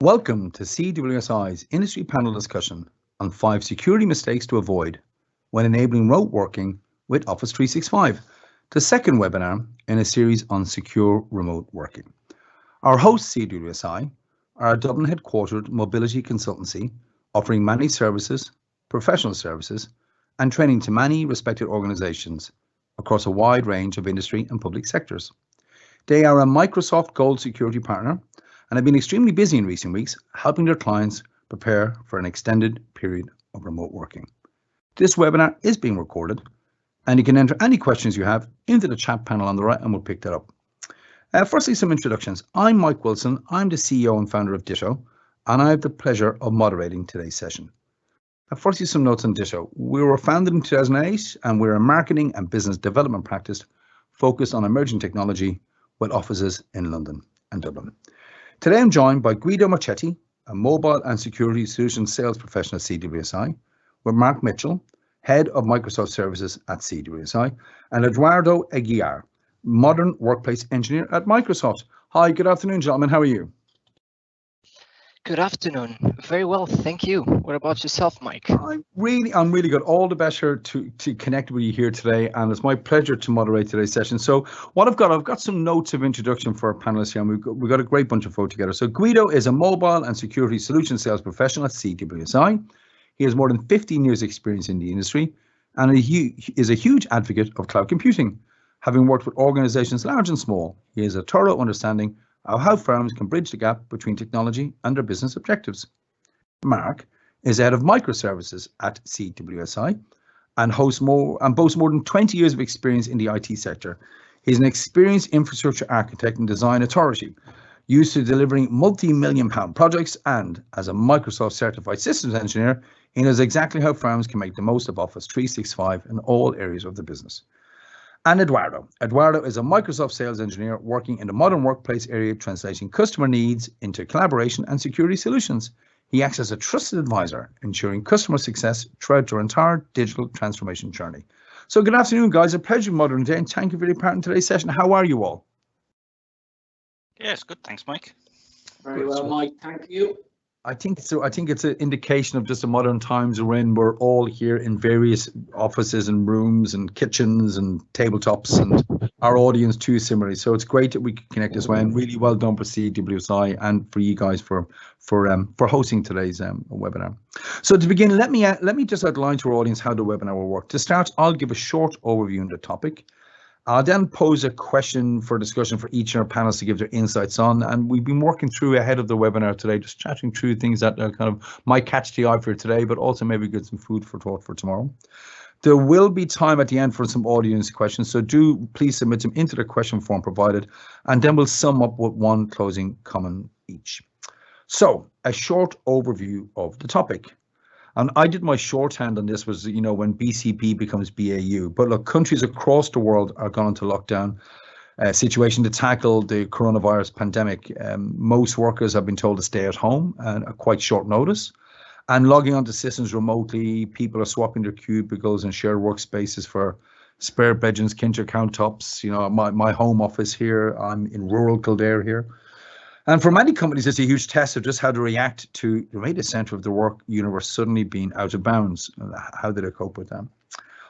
Welcome to CWSI's industry panel discussion on 5 security mistakes to avoid when enabling remote working with Office 365, the second webinar in a series on secure remote working. Our hosts, CWSI, are a Dublin headquartered mobility consultancy offering managed services, professional services, and training to many respected organisations across a wide range of industry and public sectors. They are a Microsoft Gold security partner and have been extremely busy in recent weeks helping their clients prepare for an extended period of remote working. This webinar is being recorded and you can enter any questions you have into the chat panel on the right and we'll pick that up. Firstly, some introductions. I'm Mike Wilson. I'm the CEO and founder of Ditto, and I have the pleasure of moderating today's session. Firstly, some notes on Ditto. We were founded in 2008 and we're a marketing and business development practice focused on emerging technology with offices in London and Dublin. Today I'm joined by Guido Marchetti, a mobile and security solutions sales professional at CWSI, with Mark Mitchell, head of Microsoft services at CWSI, and Eduardo Aguiar, modern workplace engineer at Microsoft. Hi, good afternoon, gentlemen. How are you? Good afternoon. Very well, thank you. What about yourself, Mike? I'm really good. All the better to connect with you here today, and it's my pleasure to moderate today's session. So what I've got some notes of introduction for our panelists here, and we've got a great bunch of folk together. So Guido is a mobile and security solution sales professional at CWSI. He has more than 15 years experience in the industry, and he is a huge advocate of cloud computing. Having worked with organizations large and small, he has a thorough understanding of how firms can bridge the gap between technology and their business objectives. Mark is head of microservices at CWSI and boasts more than 20 years of experience in the IT sector. He's an experienced infrastructure architect and design authority, used to delivering multi-million-pound projects, and as a Microsoft certified systems engineer, he knows exactly how firms can make the most of Office 365 in all areas of the business. And Eduardo is a Microsoft sales engineer working in the modern workplace area, translating customer needs into collaboration and security solutions. He acts as a trusted advisor, ensuring customer success throughout their entire digital transformation journey. So good afternoon, guys. A pleasure moderating today, and thank you for your part in today's session. How are you all? Yes, good. Thanks, Mike. Very well, Mike. Thank you. I think so. I think it's an indication of just the modern times we're in. We're all here in various offices and rooms and kitchens and tabletops, and our audience too similarly. So it's great that we can connect this way, and really well done for CWSI and for you guys for hosting today's webinar. So to begin, let me just outline to our audience how the webinar will work. To start, I'll give a short overview on the topic. I'll then pose a question for discussion for each of our panelists to give their insights on, and we've been working through ahead of the webinar today, just chatting through things that kind of might catch the eye for today, but also maybe get some food for thought for tomorrow. There will be time at the end for some audience questions, so do please submit them into the question form provided, and then we'll sum up with one closing comment each. So a short overview of the topic. And I did my shorthand on this was, when BCP becomes BAU. But look, countries across the world are gone into lockdown situation to tackle the coronavirus pandemic. Most workers have been told to stay at home and at quite short notice. And logging onto systems remotely, people are swapping their cubicles and shared workspaces for spare bedrooms, Kinter countertops. My home office here, I'm in rural Kildare here. And for many companies, it's a huge test of just how to react to the data center of the work universe suddenly being out of bounds. How do they cope with that?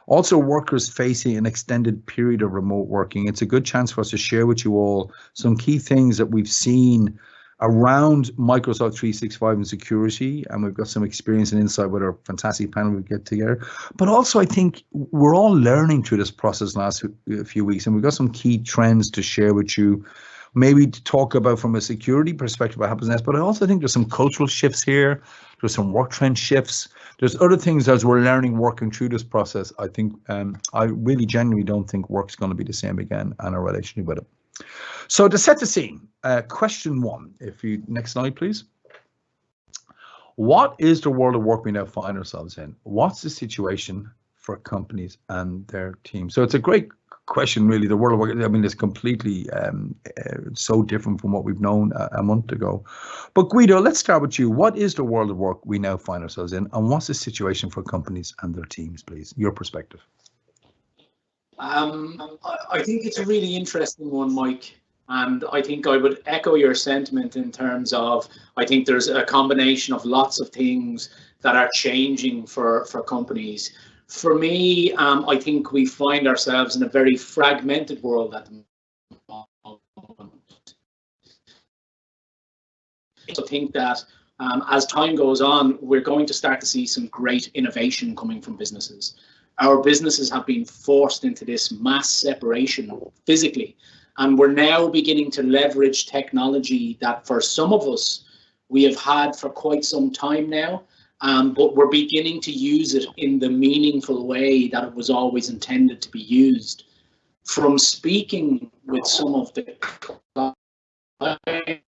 Also, workers facing an extended period of remote working. It's a good chance for us to share with you all some key things that we've seen around Microsoft 365 and security, and we've got some experience and insight with our fantastic panel we get together. But also, I think we're all learning through this process last few weeks, and we've got some key trends to share with you. Maybe to talk about from a security perspective what happens next, but I also think there's some cultural shifts here. There's some work trend shifts. There's other things as we're learning, working through this process. I think I really genuinely don't think work's going to be the same again and our relationship with it. So to set the scene, question one, next slide, please. What is the world of work we now find ourselves in? What's the situation for companies and their teams? So it's a great question, really. The world of work, it's completely so different from what we've known a month ago. But Guido, let's start with you. What is the world of work we now find ourselves in, and what's the situation for companies and their teams, please? Your perspective. I think it's a really interesting one, Mike. And I think I would echo your sentiment in terms of, I think there's a combination of lots of things that are changing for companies. For me, I think we find ourselves in a very fragmented world at the moment. So I think that as time goes on, we're going to start to see some great innovation coming from businesses. Our businesses have been forced into this mass separation physically, and we're now beginning to leverage technology that for some of us we have had for quite some time now, but we're beginning to use it in the meaningful way that it was always intended to be used. From speaking with some of the clients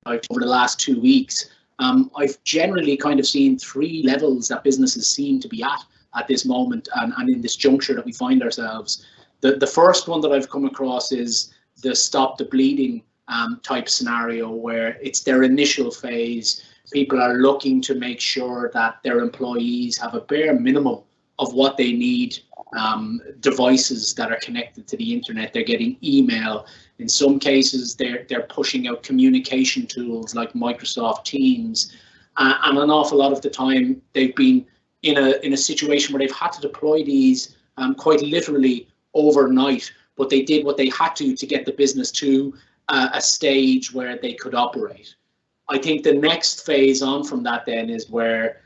over the last 2 weeks, I've generally kind of seen 3 levels that businesses seem to be at this moment and in this juncture that we find ourselves. The first one that I've come across is the stop the bleeding type scenario, where it's their initial phase. People are looking to make sure that their employees have a bare minimum of what they need. Devices that are connected to the internet, they're getting email. In some cases, they're pushing out communication tools like Microsoft Teams, and an awful lot of the time they've been in a situation where they've had to deploy these quite literally overnight, but they did what they had to get the business to a stage where they could operate. I think the next phase on from that then is where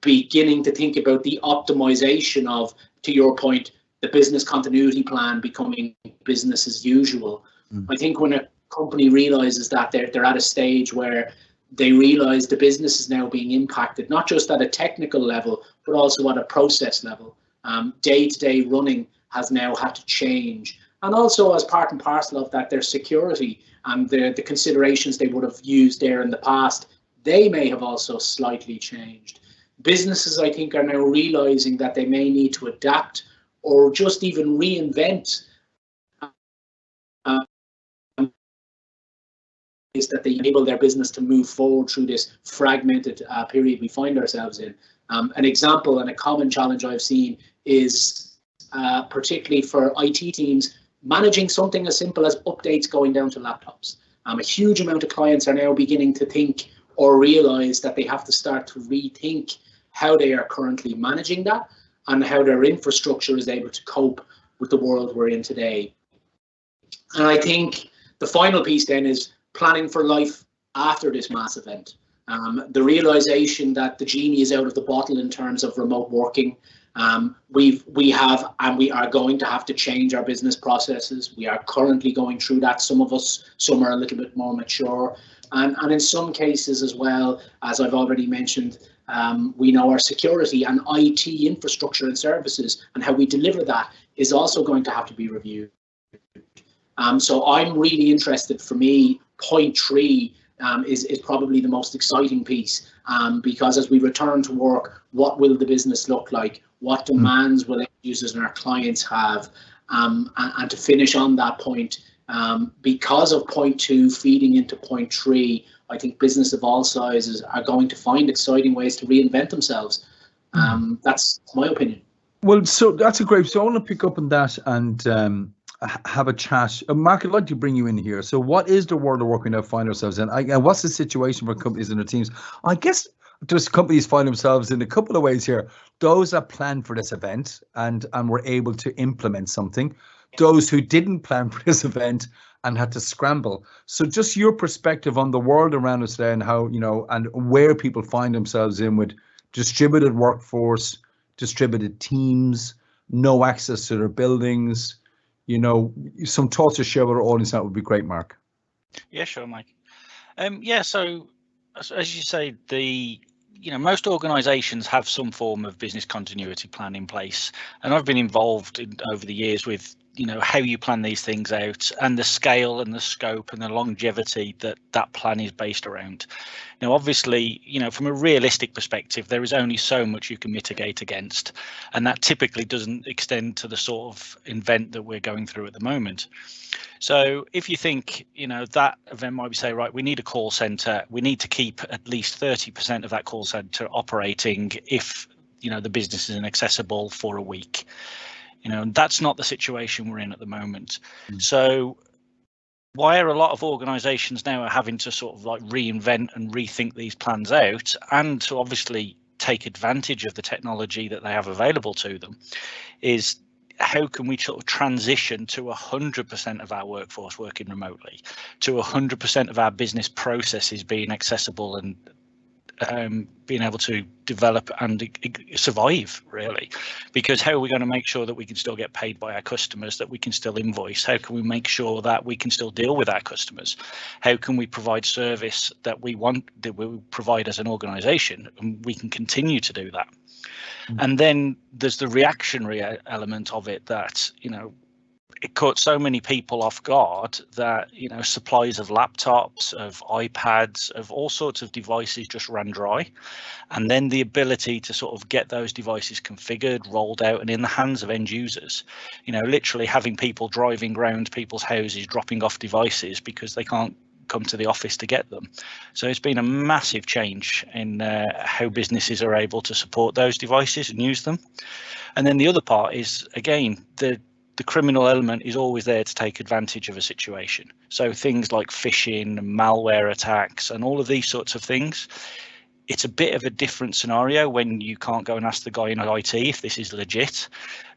beginning to think about the optimization of, to your point, the business continuity plan becoming business as usual. I think when a company realizes that they're at a stage where they realize the business is now being impacted, not just at a technical level, but also at a process level. Day-to-day running has now had to change. And also as part and parcel of that, their security and the considerations they would have used there in the past, they may have also slightly changed. Businesses, I think, are now realizing that they may need to adapt or just even reinvent is that they enable their business to move forward through this fragmented period we find ourselves in. An example and a common challenge I've seen is particularly for IT teams, managing something as simple as updates going down to laptops. A huge amount of clients are now beginning to think or realize that they have to start to rethink how they are currently managing that and how their infrastructure is able to cope with the world we're in today. And I think the final piece then is planning for life after this mass event. The realization that the genie is out of the bottle in terms of remote working. We have and we are going to have to change our business processes. We are currently going through that. Some of us, some are a little bit more mature. And in some cases as well, as I've already mentioned, we know our security and IT infrastructure and services and how we deliver that is also going to have to be reviewed. So I'm really interested. For me, point 3 is probably the most exciting piece, because as we return to work, what will the business look like? What demands will end users and our clients have? And to finish on that point, because of point 2 feeding into point 3, I think business of all sizes are going to find exciting ways to reinvent themselves. That's my opinion. Well, so that's a great. So I want to pick up on that and have a chat. Mark, I'd like to bring you in here. So what is the world of work we now find ourselves in? And what's the situation for companies and their teams? I guess just companies find themselves in a couple of ways here. Those that planned for this event and were able to implement something. Those who didn't plan for this event and had to scramble. So just your perspective on the world around us today and how, and where people find themselves in with distributed workforce, distributed teams, no access to their buildings. Some thoughts to share with our audience, that would be great, Mark. Yeah, sure, Mike. So as you say, most organizations have some form of business continuity plan in place. And I've been involved over the years with, how you plan these things out and the scale and the scope and the longevity that plan is based around. Now, obviously, from a realistic perspective, there is only so much you can mitigate against, and that typically doesn't extend to the sort of event that we're going through at the moment. So if you think, that event might be say, right, we need a call center, we need to keep at least 30% of that call center operating if, the business is inaccessible for a week. That's not the situation we're in at the moment. So why are a lot of organizations now are having to sort of like reinvent and rethink these plans out, and to obviously take advantage of the technology that they have available to them, is how can we sort of transition to 100% of our workforce working remotely, to 100% of our business processes being accessible and being able to develop and survive, really? Because how are we going to make sure that we can still get paid by our customers, that we can still invoice? How can we make sure that we can still deal with our customers? How can we provide service that we want, that we provide as an organization, and we can continue to do that? And then there's the reactionary element of it, that, you know, it caught so many people off guard that, you know, supplies of laptops, of iPads, of all sorts of devices just ran dry. And then the ability to sort of get those devices configured, rolled out, and in the hands of end users, you know, literally having people driving around people's houses, dropping off devices because they can't come to the office to get them. So it's been a massive change in how businesses are able to support those devices and use them. And then the other part is, again, the criminal element is always there to take advantage of a situation. So things like phishing, malware attacks, and all of these sorts of things. It's a bit of a different scenario when you can't go and ask the guy in IT if this is legit,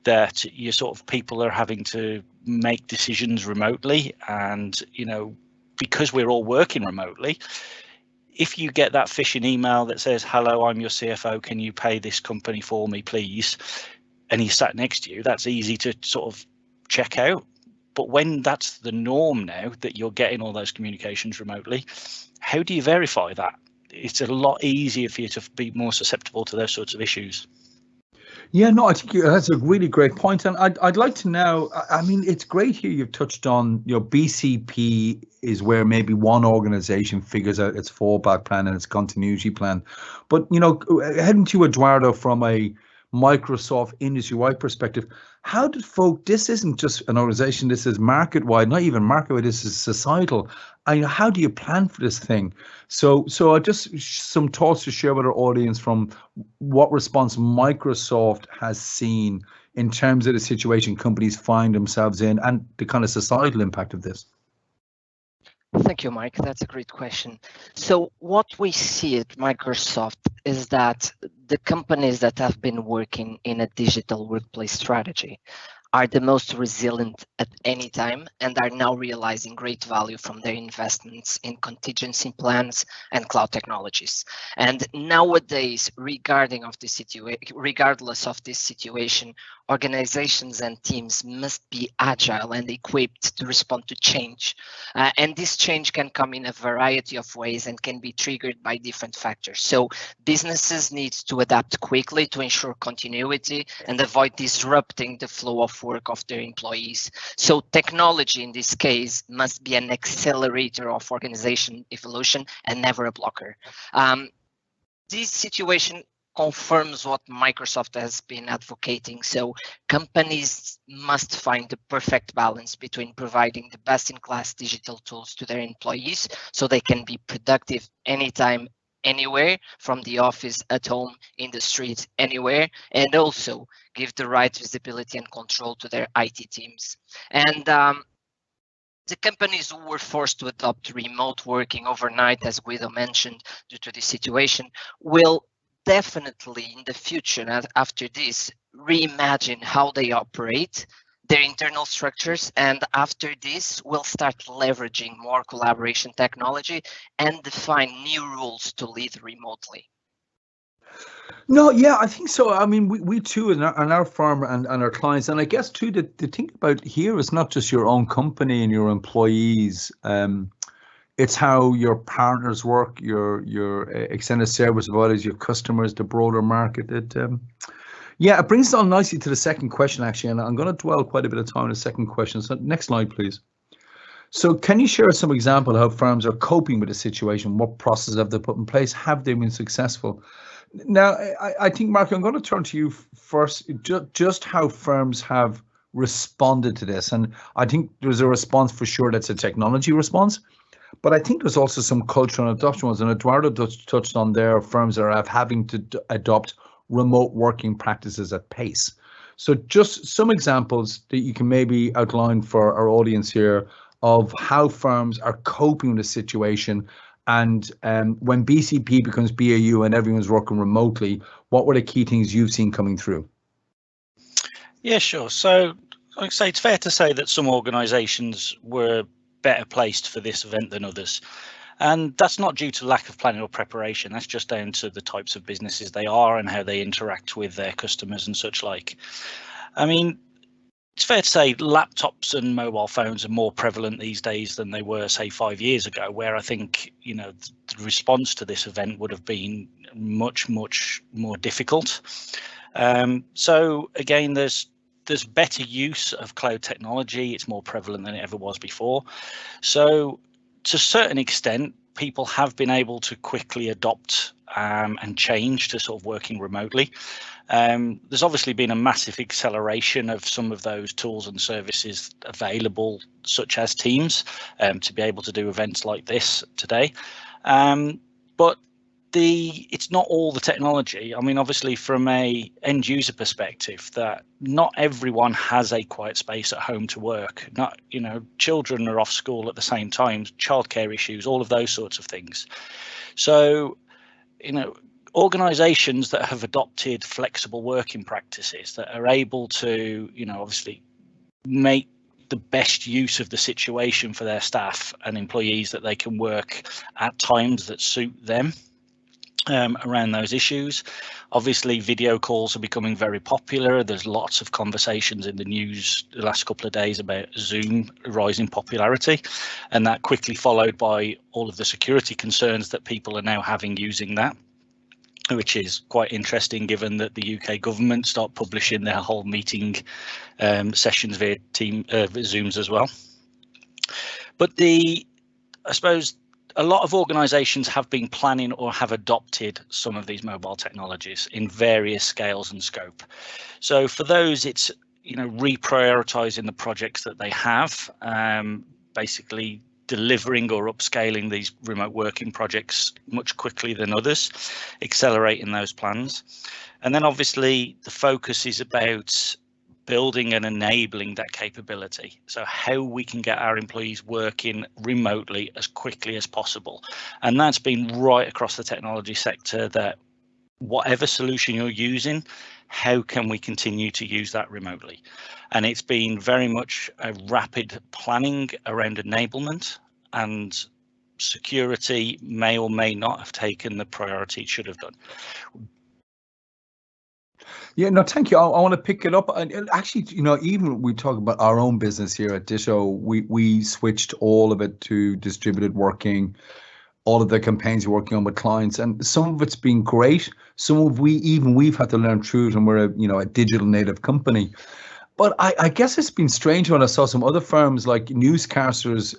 that you sort of people are having to make decisions remotely. And, you know, because we're all working remotely, if you get that phishing email that says, "Hello, I'm your CFO, can you pay this company for me, please?" and he's sat next to you, that's easy to sort of check out. But when that's the norm now, that you're getting all those communications remotely, how do you verify that? It's a lot easier for you to be more susceptible to those sorts of issues. Yeah, no, I think that's a really great point. And I'd like to know, I mean, it's great here you've touched on, you know, BCP is where maybe one organization figures out its fallback plan and its continuity plan. But, you know, heading to Eduardo from a Microsoft industry-wide perspective, how did folk, this isn't just an organization, this is market-wide, not even market-wide, this is societal. How do you plan for this thing? So just some thoughts to share with our audience from what response Microsoft has seen in terms of the situation companies find themselves in and the kind of societal impact of this. Thank you, Mike. That's a great question. So what we see at Microsoft is that the companies that have been working in a digital workplace strategy are the most resilient at any time and are now realizing great value from their investments in contingency plans and cloud technologies. And nowadays, regardless of this situation, organizations and teams must be agile and equipped to respond to change. And this change can come in a variety of ways and can be triggered by different factors. So businesses need to adapt quickly to ensure continuity and avoid disrupting the flow of work of their employees. So technology in this case must be an accelerator of organization evolution and never a blocker. This situation confirms what Microsoft has been advocating. So companies must find the perfect balance between providing the best-in-class digital tools to their employees so they can be productive anytime, anywhere, from the office, at home, in the street, anywhere, and also give the right visibility and control to their IT teams. And the companies who were forced to adopt remote working overnight, as Guido mentioned, due to this situation, will definitely in the future, and after this, reimagine how they operate, their internal structures, and after this, we'll start leveraging more collaboration technology and define new rules to lead remotely. No, yeah, I think so. I mean, we too, in our firm and our clients, and I guess too, the thing about here is not just your own company and your employees. It's how your partners work, your extended service providers, your customers, the broader market. Yeah, it brings us on nicely to the second question, actually, and I'm going to dwell quite a bit of time on the second question. So next slide, please. So can you share some example of how firms are coping with the situation? What processes have they put in place? Have they been successful? Now, I think, Mark, I'm going to turn to you first, just how firms have responded to this. And I think there's a response for sure that's a technology response. But I think there's also some cultural adoption ones, and Eduardo touched on there, firms are having to adopt remote working practices at pace. So just some examples that you can maybe outline for our audience here of how firms are coping with the situation. And when BCP becomes BAU and everyone's working remotely, what were the key things you've seen coming through? Yeah, sure. So like I say, it's fair to say that some organisations were better placed for this event than others. And that's not due to lack of planning or preparation. That's just down to the types of businesses they are and how they interact with their customers and such like. I mean, it's fair to say laptops and mobile phones are more prevalent these days than they were, say, 5 years ago, where I think, you know, the response to this event would have been much, much more difficult. So again, there's better use of cloud technology. It's more prevalent than it ever was before. So to a certain extent, people have been able to quickly adopt and change to sort of working remotely. There's obviously been a massive acceleration of some of those tools and services available, such as Teams, to be able to do events like this today. But it's not all the technology. I mean, obviously, from a end user perspective, that not everyone has a quiet space at home to work. Not, you know, children are off school at the same time, childcare issues, all of those sorts of things. So, you know, organizations that have adopted flexible working practices that are able to, you know, obviously make the best use of the situation for their staff and employees, that they can work at times that suit them around those issues. Obviously, video calls are becoming very popular. There's lots of conversations in the news the last couple of days about Zoom rising popularity, and that quickly followed by all of the security concerns that people are now having using that, which is quite interesting given that the UK government start publishing their whole meeting sessions via Zooms as well. But I suppose a lot of organisations have been planning or have adopted some of these mobile technologies in various scales and scope. So for those, it's, you know, reprioritising the projects that they have, basically delivering or upscaling these remote working projects much quickly than others, accelerating those plans. And then obviously the focus is about building and enabling that capability. So how we can get our employees working remotely as quickly as possible. And that's been right across the technology sector, that whatever solution you're using, how can we continue to use that remotely? And it's been very much a rapid planning around enablement, and security may or may not have taken the priority it should have done. Yeah, no, thank you. I want to pick it up. And actually, you know, even we talk about our own business here at Ditto, we switched all of it to distributed working, all of the campaigns we're working on with clients, and some of it's been great. Some of we've had to learn through it, and we're a digital native company. But I guess it's been strange when I saw some other firms like newscasters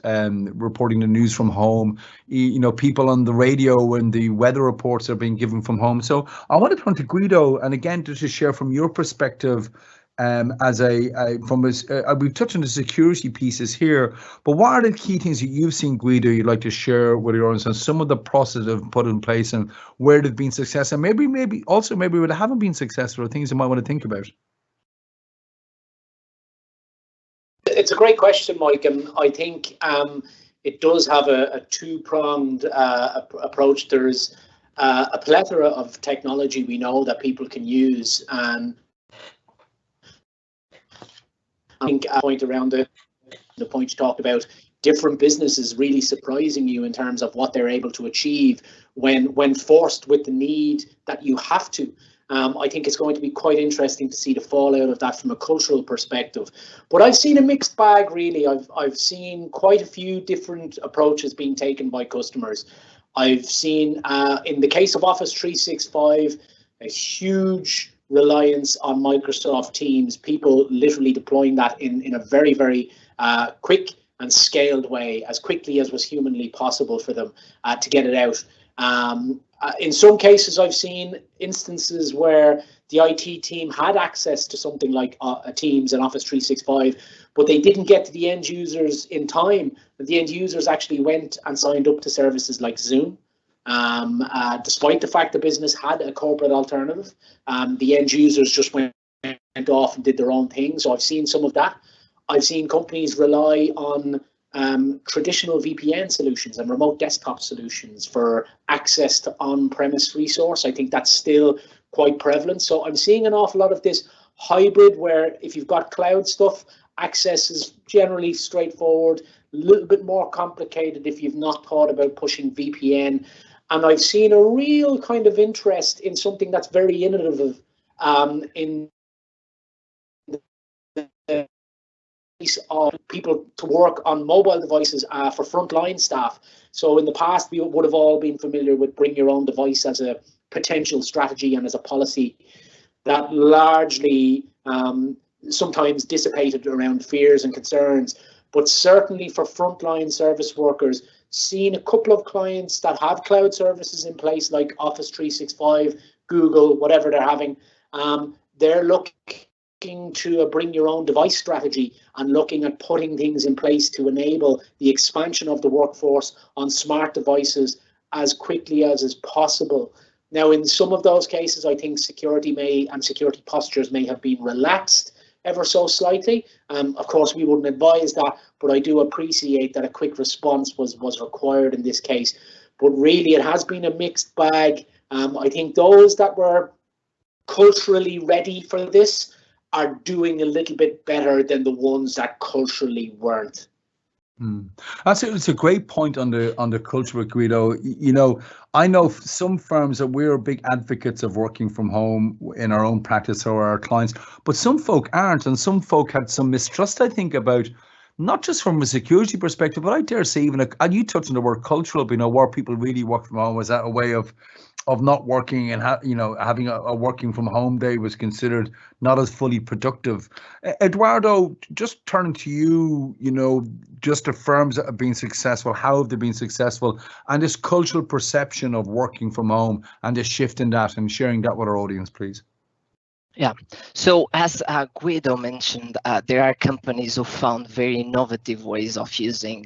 reporting the news from home, you know, people on the radio when the weather reports are being given from home. So I wanted to turn to Guido, and again, just to share from your perspective, we've touched on the security pieces here, but what are the key things that you've seen, Guido, you'd like to share with your audience on some of the processes that have put in place and where they've been successful, and maybe also where they haven't been successful, or things you might want to think about? It's a great question, Mike, and I think it does have a two-pronged approach. There's a plethora of technology we know that people can use, and I think a point around the point you talked about, different businesses really surprising you in terms of what they're able to achieve when forced with the need that you have to. I think it's going to be quite interesting to see the fallout of that from a cultural perspective. But I've seen a mixed bag, really. I've seen quite a few different approaches being taken by customers. I've seen, in the case of Office 365, a huge reliance on Microsoft Teams, people literally deploying that in a very, very quick and scaled way, as quickly as was humanly possible for them to get it out. In some cases, I've seen instances where the IT team had access to something like Teams and Office 365, but they didn't get to the end users in time. The end users actually went and signed up to services like Zoom. Despite the fact the business had a corporate alternative, the end users just went off and did their own thing. So I've seen some of that. I've seen companies rely on traditional VPN solutions and remote desktop solutions for access to on-premise resource. I think that's still quite prevalent. So I'm seeing an awful lot of this hybrid where if you've got cloud stuff, access is generally straightforward, a little bit more complicated if you've not thought about pushing VPN. And I've seen a real kind of interest in something that's very innovative in the of people to work on mobile devices for frontline staff. So in the past, we would have all been familiar with bring your own device as a potential strategy and as a policy that largely sometimes dissipated around fears and concerns. But certainly for frontline service workers, seeing a couple of clients that have cloud services in place like Office 365, Google, whatever they're having, they're looking to a bring your own device strategy and looking at putting things in place to enable the expansion of the workforce on smart devices as quickly as is possible. Now, in some of those cases, I think security postures may have been relaxed ever so slightly. Of course, we wouldn't advise that, but I do appreciate that a quick response was required in this case. But really, it has been a mixed bag. I think those that were culturally ready for this are doing a little bit better than the ones that culturally weren't. It's a great point on the culture, Guido. You know, I know some firms that we're big advocates of working from home in our own practice or our clients, but some folk aren't, and some folk had some mistrust, I think, about not just from a security perspective, but I dare say even, and you touched on the word cultural, you know, where people really work from home. Was that a way of not working and having a working from home day was considered not as fully productive? Eduardo, just turning to you, you know, just the firms that have been successful, how have they been successful, and this cultural perception of working from home and the shift in that, and sharing that with our audience, please. Yeah, so as Guido mentioned, there are companies who found very innovative ways of using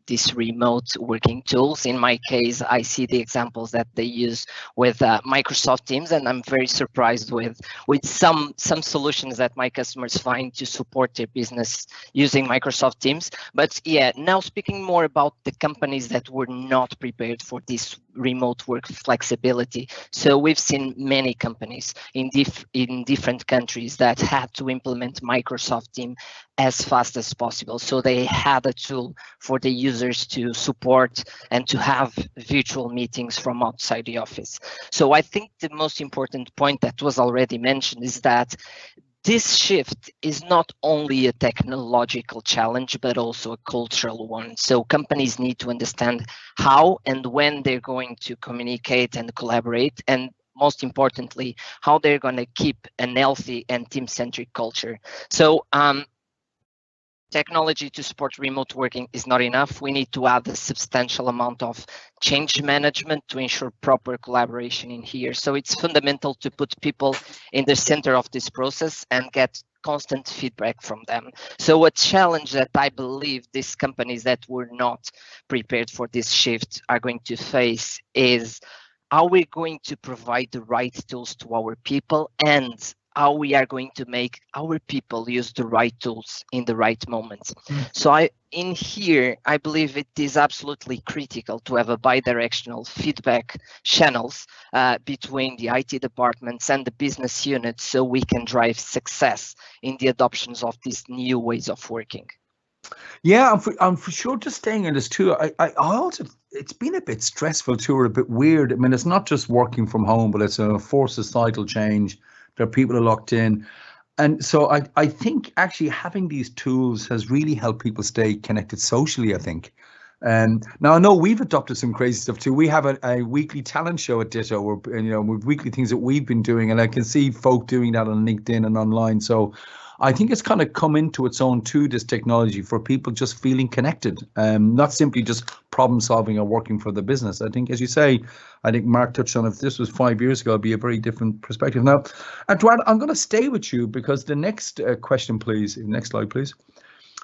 these remote working tools. In my case, I see the examples that they use with Microsoft Teams, and I'm very surprised with some solutions that my customers find to support their business using Microsoft Teams. But yeah, now speaking more about the companies that were not prepared for this remote work flexibility. So we've seen many companies in different countries that had to implement Microsoft Teams as fast as possible. So they had a tool for the users to support and to have virtual meetings from outside the office. So I think the most important point that was already mentioned is that this shift is not only a technological challenge, but also a cultural one. So companies need to understand how and when they're going to communicate and collaborate, and most importantly, how they're going to keep a healthy and team-centric culture. So technology to support remote working is not enough. We need to add a substantial amount of change management to ensure proper collaboration in here. So it's fundamental to put people in the center of this process and get constant feedback from them. So a challenge that I believe these companies that were not prepared for this shift are going to face is, are we going to provide the right tools to our people, and how we are going to make our people use the right tools in the right moments. So I believe it is absolutely critical to have a bi-directional feedback channels between the IT departments and the business units, so we can drive success in the adoptions of these new ways of working. Yeah, I'm for sure just staying on this too. I also, it's been a bit stressful too, or a bit weird. I mean, it's not just working from home, but it's a forced societal change. There are people are locked in. And so I think actually having these tools has really helped people stay connected socially, I think. Now I know we've adopted some crazy stuff too. We have a weekly talent show at Ditto, where, you know, with weekly things that we've been doing, and I can see folk doing that on LinkedIn and online. So I think it's kind of come into its own too, this technology, for people just feeling connected, not simply just problem solving or working for the business. I think, as you say, I think Mark touched on, if this was 5 years ago, it'd be a very different perspective. Now, Eduardo, I'm going to stay with you, because the next question, please, next slide, please.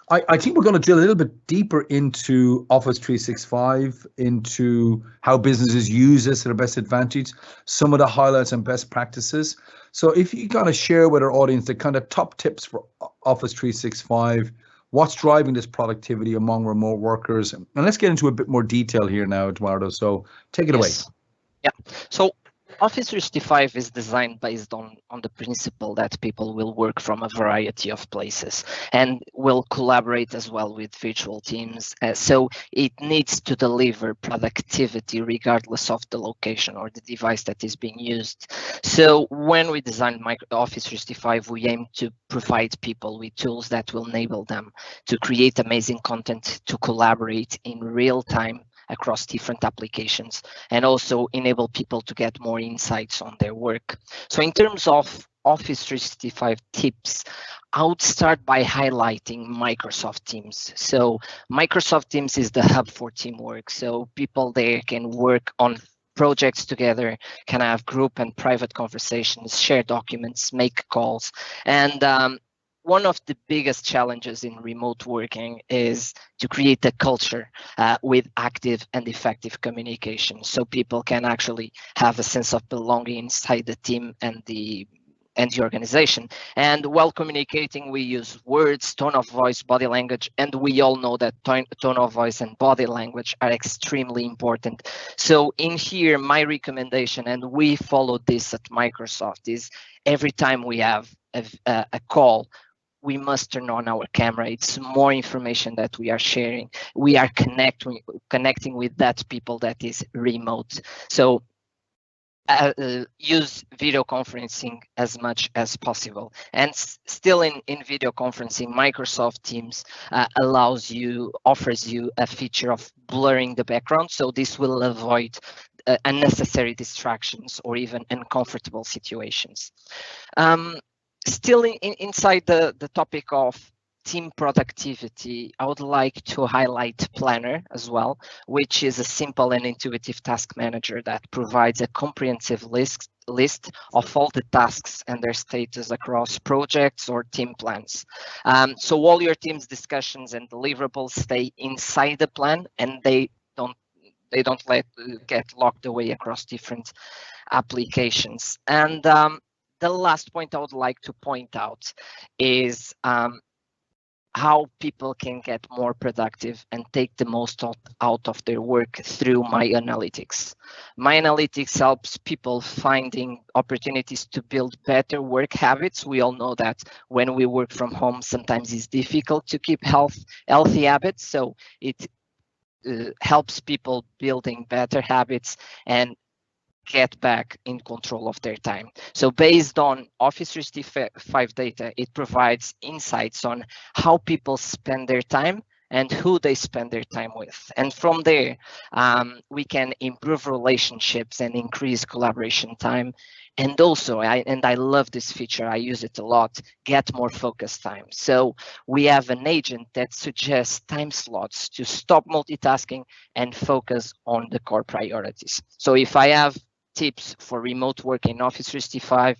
I think we're going to drill a little bit deeper into Office 365, into how businesses use this to their best advantage, some of the highlights and best practices. So if you kind of share with our audience the kind of top tips for Office 365, What's driving this productivity among remote workers? And let's get into a bit more detail here now, Eduardo. So take it away. Yeah. So Office 365 is designed based on the principle that people will work from a variety of places and will collaborate as well with virtual teams. So it needs to deliver productivity regardless of the location or the device that is being used. So when we designed Office 365, we aim to provide people with tools that will enable them to create amazing content, to collaborate in real time across different applications, and also enable people to get more insights on their work. So in terms of Office 365 tips, I would start by highlighting Microsoft Teams. So Microsoft Teams is the hub for teamwork. So people there can work on projects together, can have group and private conversations, share documents, make calls. And one of the biggest challenges in remote working is to create a culture with active and effective communication, so people can actually have a sense of belonging inside the team and the organization. And while communicating, we use words, tone of voice, body language, and we all know that tone of voice and body language are extremely important. So in here, my recommendation, and we follow this at Microsoft, is every time we have a call, we must turn on our camera. It's more information that we are sharing. We are connecting with that people that is remote. So use video conferencing as much as possible. And still in video conferencing, Microsoft Teams offers you a feature of blurring the background. So this will avoid unnecessary distractions or even uncomfortable situations. Still inside the topic of team productivity, I would like to highlight Planner as well, which is a simple and intuitive task manager that provides a comprehensive list of all the tasks and their status across projects or team plans. So all your team's discussions and deliverables stay inside the plan, and they don't get locked away across different applications. And the last point I would like to point out is how people can get more productive and take the most out of their work through My Analytics. My Analytics helps people finding opportunities to build better work habits. We all know that when we work from home, sometimes it's difficult to keep healthy habits. So it helps people building better habits and get back in control of their time. So based on Office 365 data, it provides insights on how people spend their time and who they spend their time with. And from there, we can improve relationships and increase collaboration time. And also, I love this feature, I use it a lot, get more focus time. So we have an agent that suggests time slots to stop multitasking and focus on the core priorities. So if I have tips for remote work in Office 365,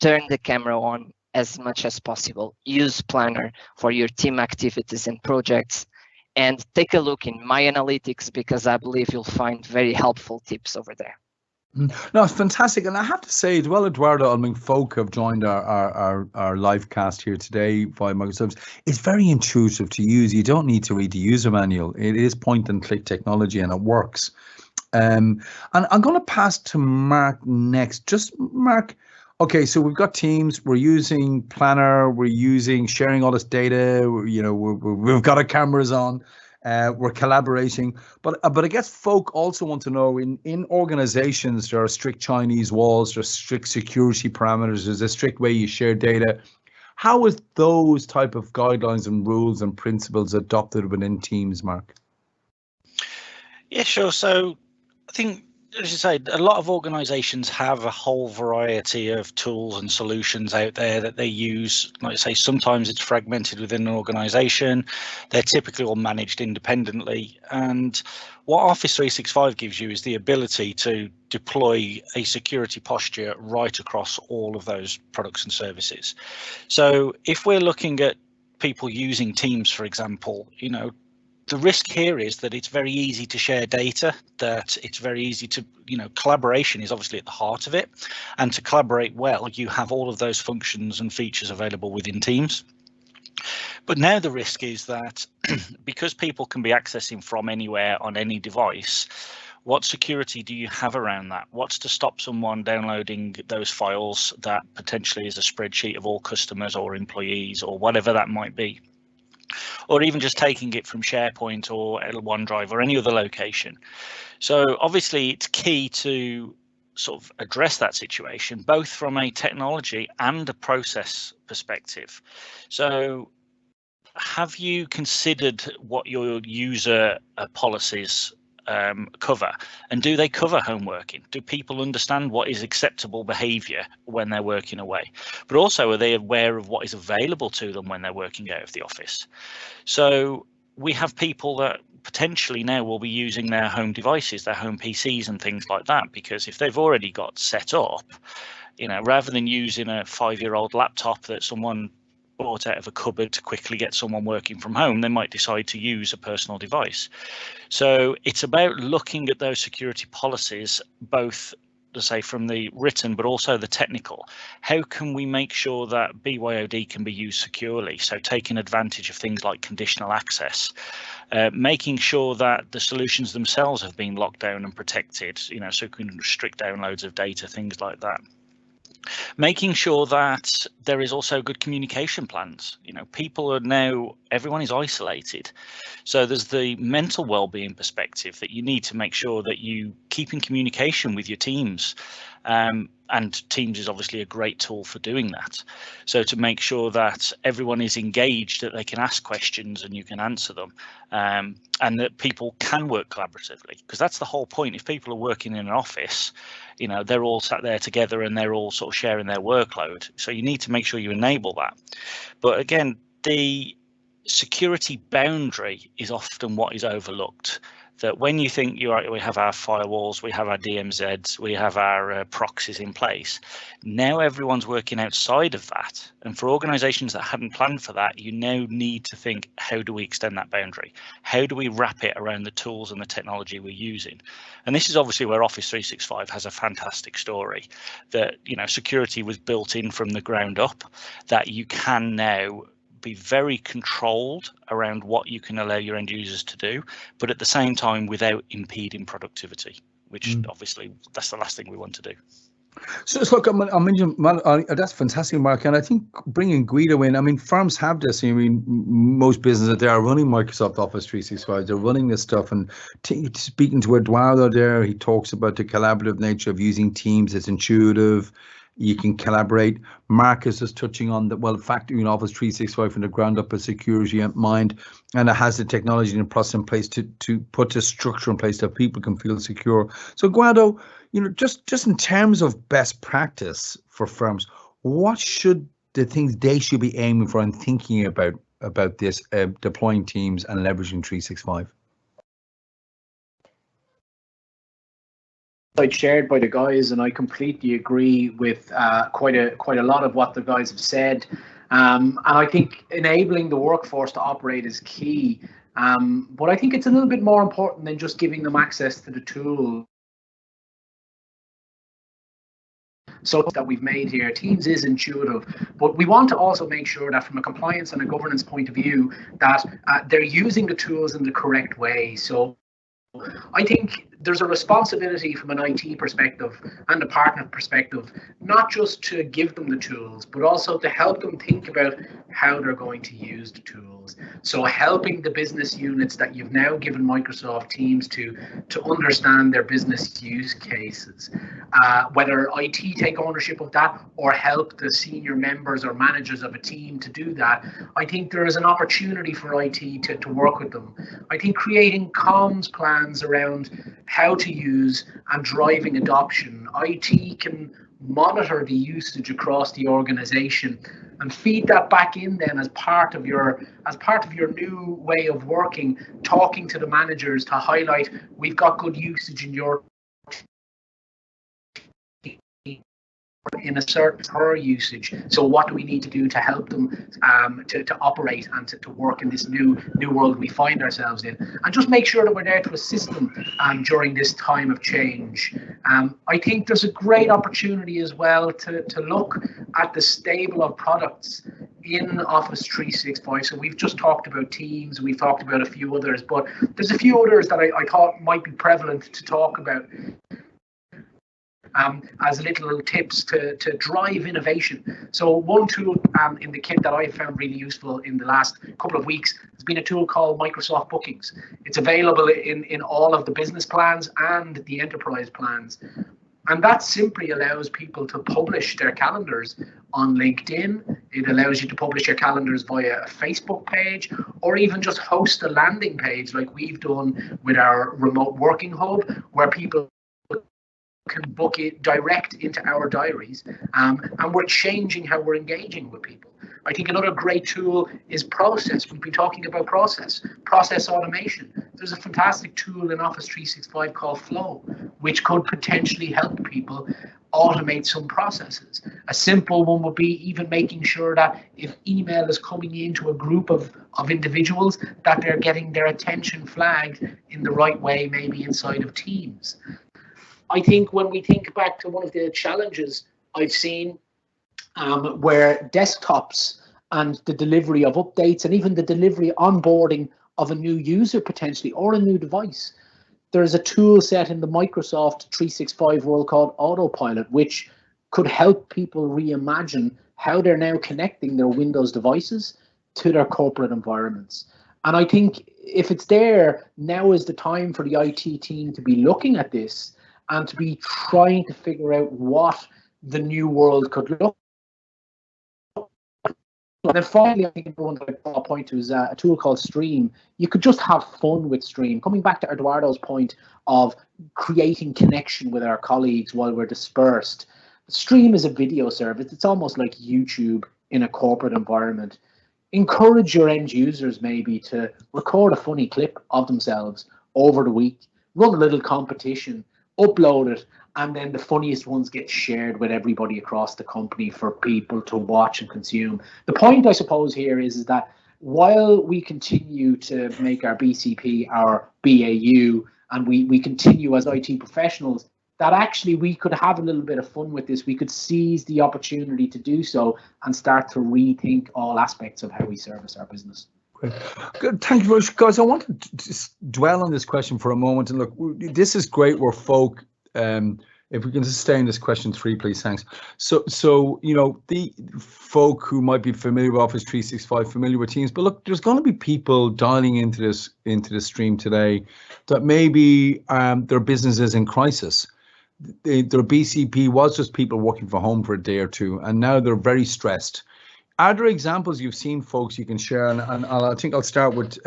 turn the camera on as much as possible. Use Planner for your team activities and projects, and take a look in My Analytics, because I believe you'll find very helpful tips over there. No, it's fantastic. And I have to say as well, Eduardo, I mean, folk have joined our live cast here today via Microsoft. It's very intuitive to use. You don't need to read the user manual. It is point and click technology, and it works. And I'm going to pass to Mark next. Just Mark, okay, so we've got Teams, we're using Planner, we're using sharing all this data, we've got our cameras on, we're collaborating, but I guess folk also want to know, in organizations, there are strict Chinese walls, there's strict security parameters, there's a strict way you share data. How is those type of guidelines and rules and principles adopted within Teams, Mark? Yeah, sure. So I think, as you say, a lot of organizations have a whole variety of tools and solutions out there that they use. Like I say, sometimes it's fragmented within an organization. They're typically all managed independently. And what Office 365 gives you is the ability to deploy a security posture right across all of those products and services. So if we're looking at people using Teams, for example, the risk here is that it's very easy to share data, that it's very easy to, collaboration is obviously at the heart of it. And to collaborate well, you have all of those functions and features available within Teams. But now the risk is that because people can be accessing from anywhere on any device, what security do you have around that? What's to stop someone downloading those files that potentially is a spreadsheet of all customers or employees or whatever that might be? Or even just taking it from SharePoint or OneDrive or any other location. So obviously it's key to sort of address that situation, both from a technology and a process perspective. So have you considered what your user policies cover, and do they cover home working? Do people understand what is acceptable behavior when they're working away? But also, are they aware of what is available to them when they're working out of the office? So we have people that potentially now will be using their home devices, their home PCs and things like that, because if they've already got set up, you know, rather than using a 5-year-old laptop that someone bought out of a cupboard to quickly get someone working from home, they might decide to use a personal device. So it's about looking at those security policies, both to say from the written but also the technical. How can we make sure that BYOD can be used securely? So taking advantage of things like conditional access, making sure that the solutions themselves have been locked down and protected, you know, so we can restrict downloads of data, things like that. Making sure that there is also good communication plans. You know, people are now, everyone is isolated. So there's the mental well-being perspective that you need to make sure that you keep in communication with your teams. And Teams is obviously a great tool for doing that. So to make sure that everyone is engaged, that they can ask questions and you can answer them, and that people can work collaboratively, because that's the whole point. If people are working in an office, you know, they're all sat there together and they're all sort of sharing their workload. So you need to make sure you enable that. But again, the security boundary is often what is overlooked. That when you think we have our firewalls, we have our DMZs, we have our proxies in place, now everyone's working outside of that. And for organizations that hadn't planned for that, you now need to think, how do we extend that boundary? How do we wrap it around the tools and the technology we're using? And this is obviously where Office 365 has a fantastic story, that, you know, security was built in from the ground up, that you can now be very controlled around what you can allow your end users to do, but at the same time without impeding productivity, which obviously that's the last thing we want to do. So look, I mentioned that's fantastic, Mark, and I think bringing Guido in. I mean, firms have this. I mean, most businesses they are running Microsoft Office 365. They're running this stuff, and speaking to Eduardo there, he talks about the collaborative nature of using Teams. It's intuitive. You can collaborate. Marcus is touching on that. Well, factoring Office 365 from the ground up with security in mind, and it has the technology and the process in place to put the structure in place that people can feel secure. So, Guido, you know, just in terms of best practice for firms, what should the things they should be aiming for and thinking about this deploying Teams and leveraging 365? Shared by the guys, and I completely agree with quite a lot of what the guys have said. And I think enabling the workforce to operate is key. But I think it's a little bit more important than just giving them access to the tool. So that we've made here, Teams is intuitive, but we want to also make sure that from a compliance and a governance point of view, that they're using the tools in the correct way. So I think there's a responsibility from an IT perspective and a partner perspective, not just to give them the tools, but also to help them think about how they're going to use the tools. So helping the business units that you've now given Microsoft Teams to understand their business use cases, whether IT take ownership of that or help the senior members or managers of a team to do that. I think there is an opportunity for IT to work with them. I think creating comms plans around how to use and driving adoption. IT can monitor the usage across the organization and feed that back in then as part of your new way of working, talking to the managers to highlight, we've got good usage in your in a certain per usage. So what do we need to do to help them to operate and to work in this new world we find ourselves in, and just make sure that we're there to assist them during this time of change. I think there's a great opportunity as well to look at the stable of products in Office 365. So we've just talked about Teams, we've talked about a few others, but there's a few others that I thought might be prevalent to talk about as little tips to drive innovation. So one tool in the kit that I found really useful in the last couple of weeks has been a tool called Microsoft Bookings. It's available in all of the business plans and the enterprise plans. And that simply allows people to publish their calendars on LinkedIn. It allows you to publish your calendars via a Facebook page, or even just host a landing page like we've done with our remote working hub, where people can book it direct into our diaries, and we're changing how we're engaging with people. I think another great tool is process. We've been talking about process automation. There's a fantastic tool in Office 365 called Flow, which could potentially help people automate some processes. A simple one would be even making sure that if email is coming into a group of individuals, that they're getting their attention flagged in the right way, maybe inside of Teams. I think when we think back to one of the challenges I've seen where desktops and the delivery of updates and even the delivery onboarding of a new user potentially or a new device, there's a tool set in the Microsoft 365 world called Autopilot, which could help people reimagine how they're now connecting their Windows devices to their corporate environments. And I think if it's there, now is the time for the IT team to be looking at this and to be trying to figure out what the new world could look like. And then finally, I think the one that I'll point to is a tool called Stream. You could just have fun with Stream. Coming back to Eduardo's point of creating connection with our colleagues while we're dispersed, Stream is a video service. It's almost like YouTube in a corporate environment. Encourage your end users maybe to record a funny clip of themselves over the week, run a little competition, upload it, and then the funniest ones get shared with everybody across the company for people to watch and consume. The point, I suppose, here is that while we continue to make our BCP our BAU and we continue as IT professionals, that actually we could have a little bit of fun with this. We could seize the opportunity to do so and start to rethink all aspects of how we service our business. Great. Good. Thank you very much, guys. I want to just dwell on this question for a moment. And look, this is great where folk, if we can just stay in this question 3, please, thanks. So you know, the folk who might be familiar with Office 365, familiar with Teams, but look, there's going to be people dialing into this stream today that maybe their business is in crisis. Their BCP was just people working from home for a day or two, and now they're very stressed. Are there examples you've seen, folks, you can share? And I think I'll start with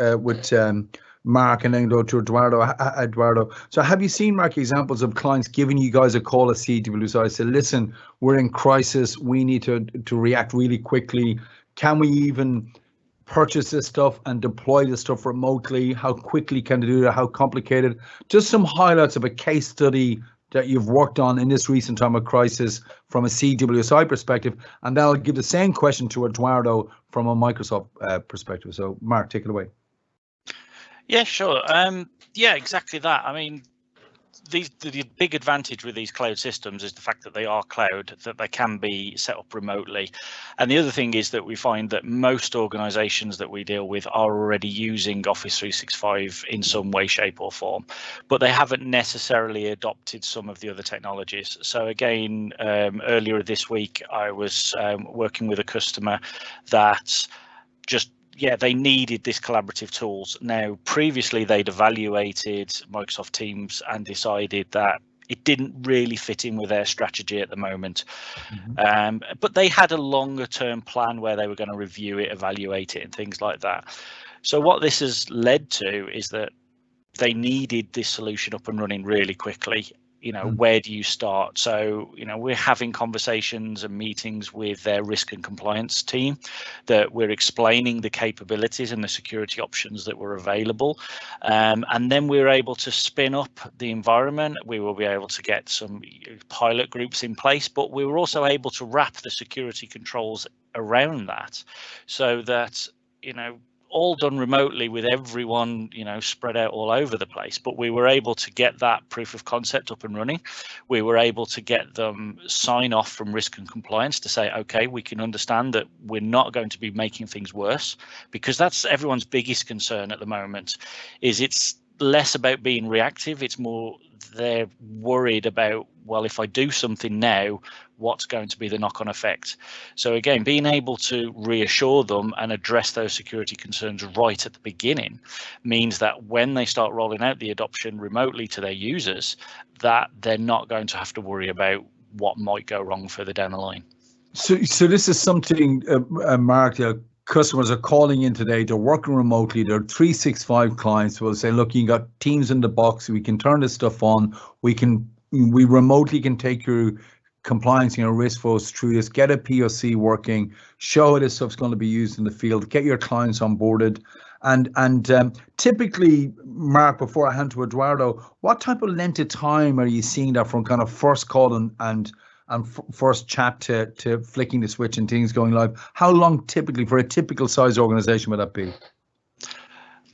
Mark and then go to Eduardo. So have you seen, Mark, examples of clients giving you guys a call at CWSI, say, listen, we're in crisis, we need to react really quickly. Can we even purchase this stuff and deploy this stuff remotely? How quickly can they do that? How complicated? Just some highlights of a case study that you've worked on in this recent time of crisis from a CWSI perspective, and then I'll give the same question to Eduardo from a Microsoft perspective. So, Mark, take it away. Yeah, sure. Yeah, exactly that. I mean, the big advantage with these cloud systems is the fact that they are cloud, that they can be set up remotely. And the other thing is that we find that most organizations that we deal with are already using Office 365 in some way, shape or form, but they haven't necessarily adopted some of the other technologies. So again, earlier this week, I was working with a customer that just they needed this collaborative tools. Now, previously they'd evaluated Microsoft Teams and decided that it didn't really fit in with their strategy at the moment. But they had a longer term plan where they were going to review it, evaluate it and things like that. So what this has led to is that they needed this solution up and running really quickly. You know, where do you start? So, you know, we're having conversations and meetings with their risk and compliance team, that we're explaining the capabilities and the security options that were available. And then we're able to spin up the environment. We will be able to get some pilot groups in place, but we were also able to wrap the security controls around that so that, you know, all done remotely with everyone, spread out all over the place. But we were able to get that proof of concept up and running. We were able to get them sign off from risk and compliance to say, okay, we can understand that we're not going to be making things worse, because that's everyone's biggest concern at the moment. Is it's less about being reactive, it's more they're worried about, well, if I do something now, what's going to be the knock-on effect? So again, being able to reassure them and address those security concerns right at the beginning means that when they start rolling out the adoption remotely to their users, that they're not going to have to worry about what might go wrong further down the line. So this is something, Mark, customers are calling in today, they're working remotely, they're 365 clients will say, look, you got Teams in the box, we can turn this stuff on, we remotely can take your compliance, risk flows through this, get a POC working, show how this stuff's going to be used in the field, get your clients onboarded. And typically, Mark, before I hand to Eduardo, what type of length of time are you seeing that from kind of first call and first chat to flicking the switch and things going live? How long typically for a typical size organization would that be?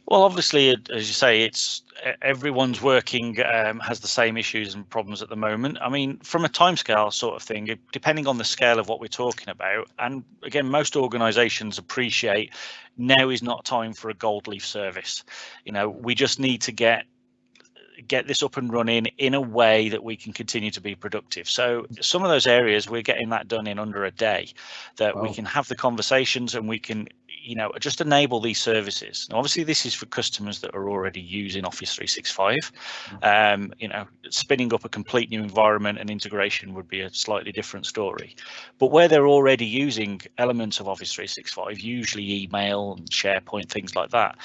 Well, obviously, as you say, it's everyone's working has the same issues and problems at the moment. I mean, from a timescale sort of thing, depending on the scale of what we're talking about, and again, most organizations appreciate now is not time for a gold leaf service. We just need to get this up and running in a way that we can continue to be productive. So some of those areas, we're getting that done in under a day, that we can have the conversations and we can, just enable these services. Now, obviously, this is for customers that are already using Office 365. Spinning up a complete new environment and integration would be a slightly different story. But where they're already using elements of Office 365, usually email and SharePoint, things like that,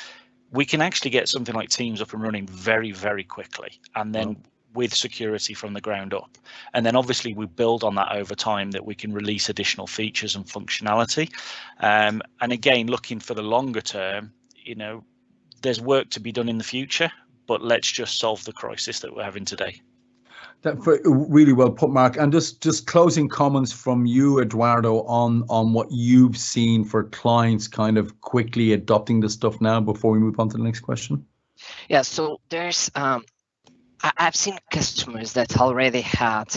we can actually get something like Teams up and running very, very quickly, and then with security from the ground up. And then obviously we build on that over time, that we can release additional features and functionality. And again, looking for the longer term, there's work to be done in the future, but let's just solve the crisis that we're having today. That really well put, Mark. And just closing comments from you, Eduardo, on what you've seen for clients kind of quickly adopting this stuff now before we move on to the next question. Yeah, so there's I've seen customers that already had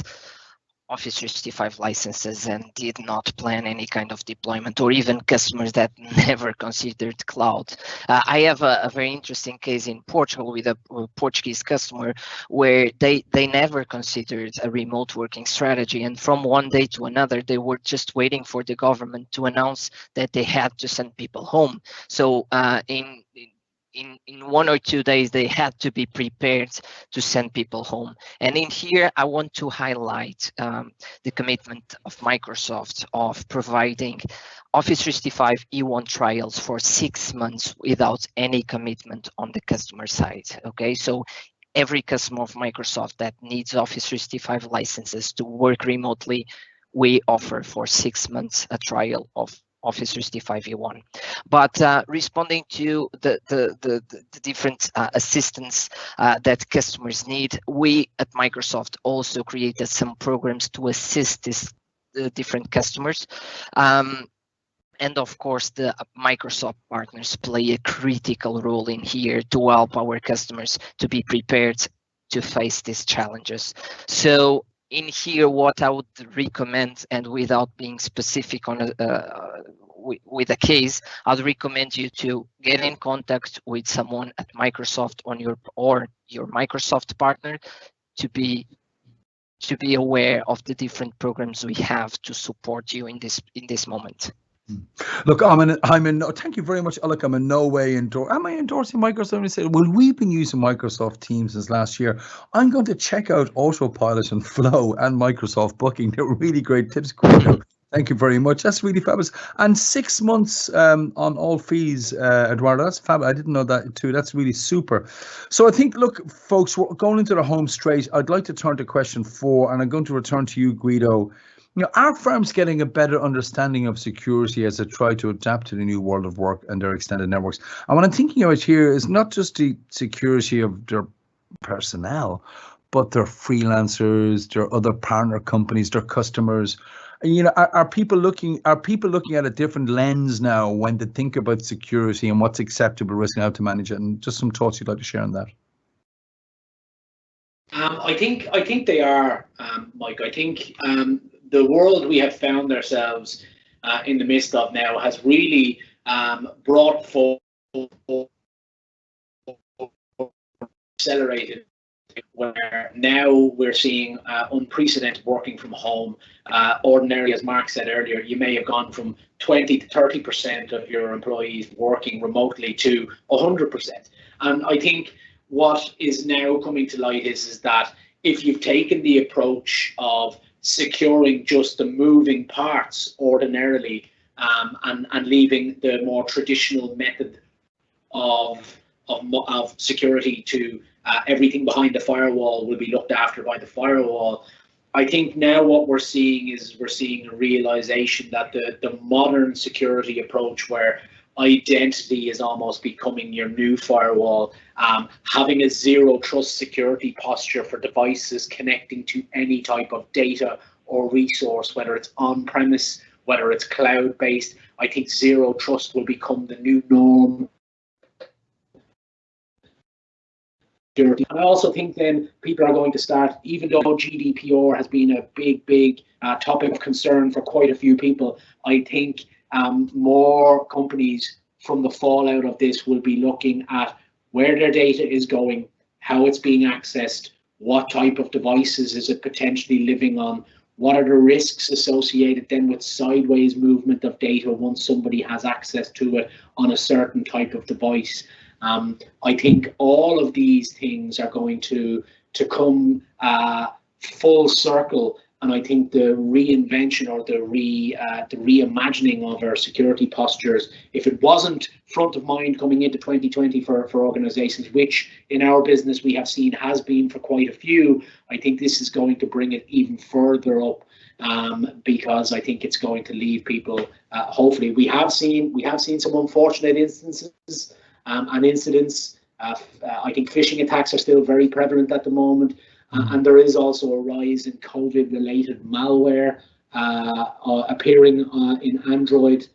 Office 365 licenses and did not plan any kind of deployment, or even customers that never considered cloud. I have a very interesting case in Portugal with a Portuguese customer where they never considered a remote working strategy, and from one day to another they were just waiting for the government to announce that they had to send people home. So in 1 or 2 days, they had to be prepared to send people home. And in here, I want to highlight the commitment of Microsoft of providing Office 365 E1 trials for 6 months without any commitment on the customer side. Okay, so every customer of Microsoft that needs Office 365 licenses to work remotely, we offer for 6 months a trial of Office 365 E1. But responding to the different assistance that customers need, we at Microsoft also created some programs to assist these different customers. And of course, the Microsoft partners play a critical role in here to help our customers to be prepared to face these challenges. So in here, what I would recommend, and without being specific on with a case, I'd recommend you to get in contact with someone at Microsoft or your Microsoft partner to be aware of the different programs we have to support you in this moment. Look, thank you very much. Look, I'm in no way endorsing Microsoft. I said, well, we've been using Microsoft Teams since last year. I'm going to check out Autopilot and Flow and Microsoft Booking. They're really great tips. Thank you very much. That's really fabulous. And 6 months on all fees, Eduardo. That's fabulous. I didn't know that too. That's really super. So I think, look, folks, we're going into the home straight. I'd like to turn to question 4, and I'm going to return to you, Guido. Are firms getting a better understanding of security as they try to adapt to the new world of work and their extended networks? And what I'm thinking about here is not just the security of their personnel, but their freelancers, their other partner companies, their customers. You know, are people looking at a different lens now when they think about security and what's acceptable risk and how to manage it? And just some thoughts you'd like to share on that. I think they are, Mike. I think the world we have found ourselves in the midst of now has really brought forward, accelerated, where now we're seeing unprecedented working from home. Ordinarily, as Mark said earlier, you may have gone from 20 to 30% of your employees working remotely to 100%. And I think what is now coming to light is that if you've taken the approach of securing just the moving parts ordinarily and leaving the more traditional method of security to everything behind the firewall will be looked after by the firewall. I think now what we're seeing is a realization that the modern security approach, where identity is almost becoming your new firewall, having a zero trust security posture for devices connecting to any type of data or resource, whether it's on-premise, whether it's cloud-based. I think zero trust will become the new norm. And I also think then people are going to start, even though GDPR has been a big topic of concern for quite a few people, I think more companies from the fallout of this will be looking at where their data is going, how it's being accessed, what type of devices is it potentially living on, what are the risks associated then with sideways movement of data once somebody has access to it on a certain type of device. I think all of these things are going to come full circle, and I think the reinvention or the reimagining of our security postures, if it wasn't front of mind coming into 2020 for organizations, which in our business we have seen has been for quite a few, I think this is going to bring it even further up, because I think it's going to leave people. Hopefully, we have seen some unfortunate instances and incidents. I think phishing attacks are still very prevalent at the moment. And there is also a rise in COVID-related malware appearing in Android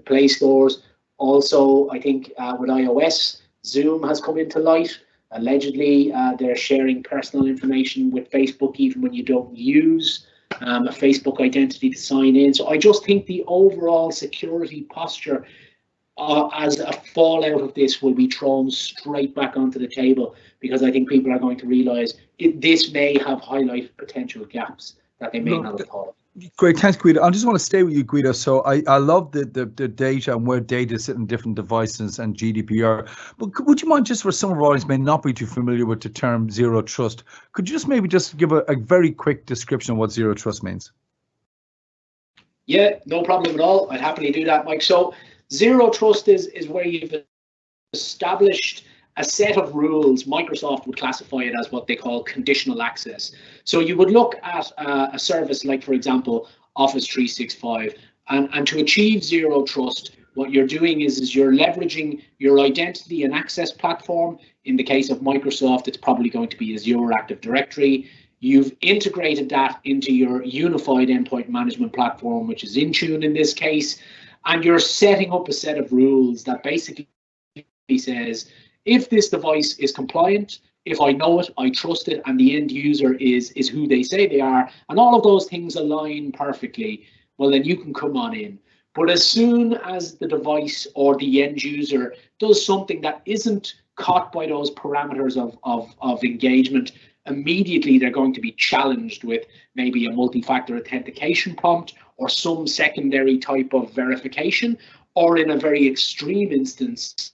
Play stores. Also, I think with iOS, Zoom has come into light. Allegedly, they're sharing personal information with Facebook even when you don't use a Facebook identity to sign in. So I just think the overall security posture as a fallout of this will be thrown straight back onto the table, because I think people are going to realise this may have highlighted potential gaps that they may not have thought of. Great, thanks, Guido. I just want to stay with you, Guido. So I love the data and where data sit in different devices and GDPR. But would you mind, just for some of our audience may not be too familiar with the term zero trust, could you just maybe just give a very quick description of what zero trust means? Yeah, no problem at all. I'd happily do that, Mike. So zero trust is where you've established a set of rules. Microsoft would classify it as what they call conditional access. So you would look at a service like, for example, Office 365, and to achieve zero trust, what you're doing is you're leveraging your identity and access platform. In the case of Microsoft, it's probably going to be Azure Active Directory. You've integrated that into your unified endpoint management platform, which is Intune in this case, and you're setting up a set of rules that basically says, if this device is compliant, if I know it, I trust it, and the end user is who they say they are, and all of those things align perfectly, well, then you can come on in. But as soon as the device or the end user does something that isn't caught by those parameters of engagement, immediately they're going to be challenged with maybe a multi-factor authentication prompt or some secondary type of verification, or in a very extreme instance,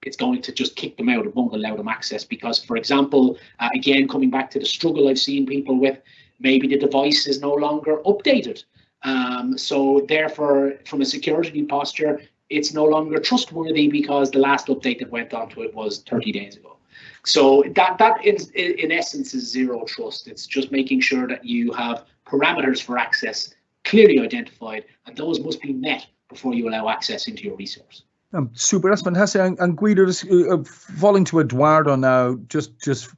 it's going to just kick them out. It won't allow them access because, for example, again, coming back to the struggle I've seen people with, maybe the device is no longer updated. So therefore, from a security posture, it's no longer trustworthy because the last update that went onto it was 30 days ago. So that in essence is zero trust. It's just making sure that you have parameters for access clearly identified, and those must be met before you allow access into your resource. Super, that's fantastic. And Guido, just falling to Eduardo now, just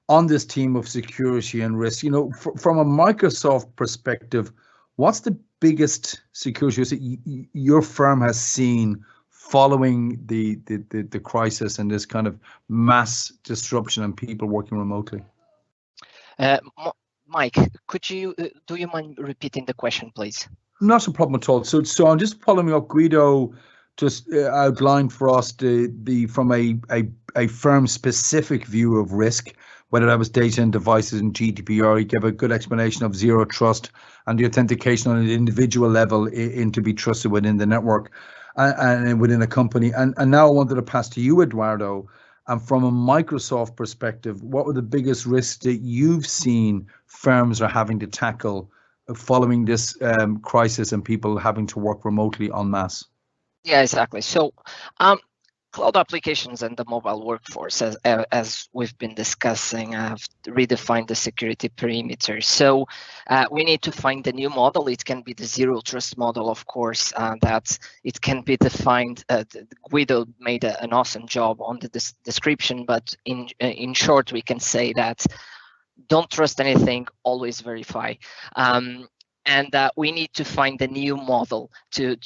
on this theme of security and risk, you know, from a Microsoft perspective, What's the biggest security risk that your firm has seen following the crisis and this kind of mass disruption and people working remotely? Mike, do you mind repeating the question, please? Not a problem at all. So I'm just following up. Guido just outlined for us from a firm specific view of risk, whether that was data and devices and GDPR. He gave a good explanation of zero trust and the authentication on an individual level in to be trusted within the network and within a company. And now I wanted to pass to you, Eduardo. And from a Microsoft perspective, what were the biggest risks that you've seen firms are having to tackle following this crisis and people having to work remotely en masse? Yeah, exactly. So cloud applications and the mobile workforce, as we've been discussing, have redefined the security perimeter. So we need to find a new model. It can be the zero trust model, of course, that it can be defined. Guido made an awesome job on the description, but in short, we can say that don't trust anything, always verify. And we need to find a new model to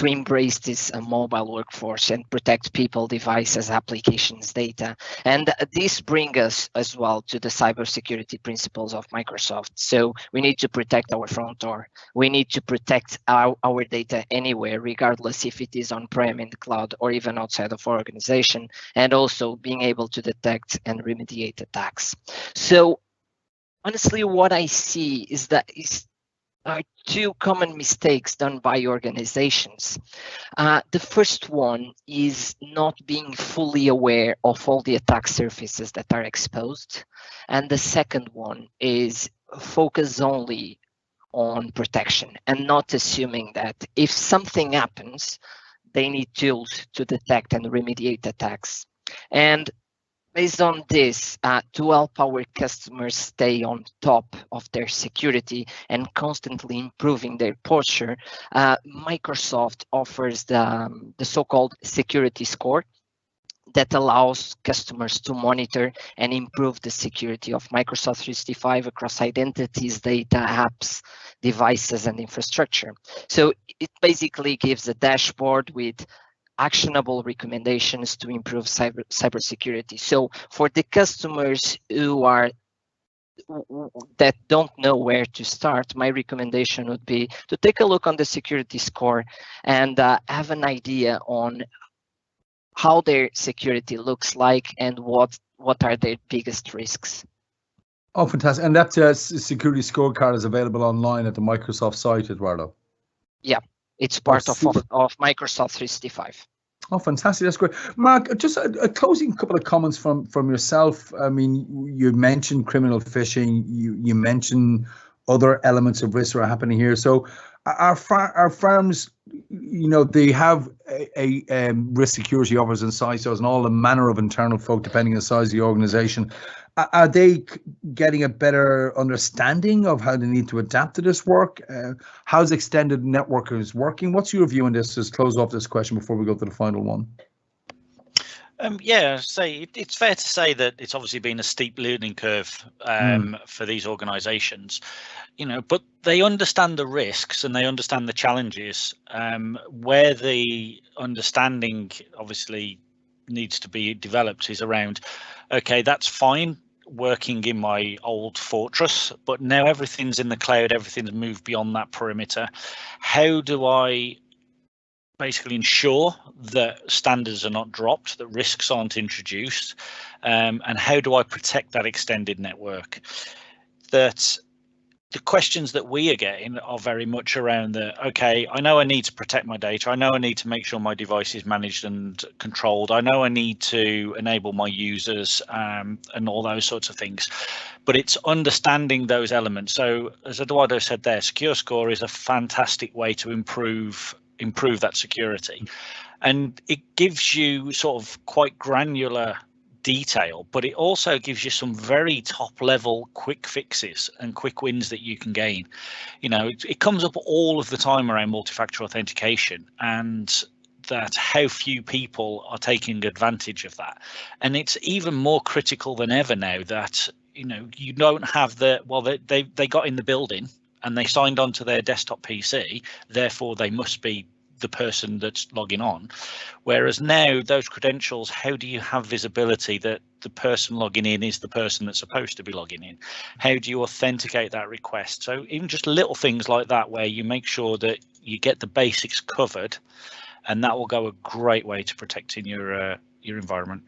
embrace this mobile workforce and protect people, devices, applications, data. And this brings us as well to the cybersecurity principles of Microsoft. So we need to protect our front door. We need to protect our data anywhere, regardless if it is on-prem, in the cloud, or even outside of our organization, and also being able to detect and remediate attacks. So honestly, what I see is that two common mistakes done by organizations. The first one is not being fully aware of all the attack surfaces that are exposed. And the second one is focus only on protection and not assuming that if something happens, they need tools to detect and remediate attacks. And based on this, to help our customers stay on top of their security and constantly improving their posture, Microsoft offers the so-called security score that allows customers to monitor and improve the security of Microsoft 365 across identities, data, apps, devices, and infrastructure. So it basically gives a dashboard with actionable recommendations to improve cybersecurity. So for the customers that don't know where to start, my recommendation would be to take a look on the security score and have an idea on how their security looks like and what are their biggest risks. Oh, fantastic. And that security scorecard is available online at the Microsoft site, Eduardo? Yeah, it's part of Microsoft 365. Oh, fantastic. That's great. Mark, just a closing couple of comments from yourself. I mean, you mentioned criminal phishing. You mentioned other elements of risk that are happening here. So our firms, you know, they have a risk security officers and CISOs and all the manner of internal folk, depending on the size of the organization. Are they getting a better understanding of how they need to adapt to this work? How's extended networkers working? What's your view on this? Just close off this question before we go to the final one. Yeah, it's fair to say that it's obviously been a steep learning curve for these organisations, you know, but they understand the risks and they understand the challenges. Where the understanding obviously needs to be developed is around, okay, that's fine working in my old fortress, but now everything's in the cloud, everything's moved beyond that perimeter. How do I basically ensure that standards are not dropped, that risks aren't introduced, and how do I protect that extended network? That the questions that we are getting are very much around okay, I know I need to protect my data. I know I need to make sure my device is managed and controlled. I know I need to enable my users and all those sorts of things. But it's understanding those elements. So as Eduardo said there, Secure Score is a fantastic way to improve that security. And it gives you sort of quite granular detail, but it also gives you some very top level quick fixes and quick wins that you can gain. You know, it comes up all of the time around multi-factor authentication and that how few people are taking advantage of that. And it's even more critical than ever now that, you know, you don't have they got in the building and they signed on to their desktop PC, therefore they must be the person that's logging on. Whereas now those credentials, how do you have visibility that the person logging in is the person that's supposed to be logging in? How do you authenticate that request? So even just little things like that, where you make sure that you get the basics covered, and that will go a great way to protecting your environment.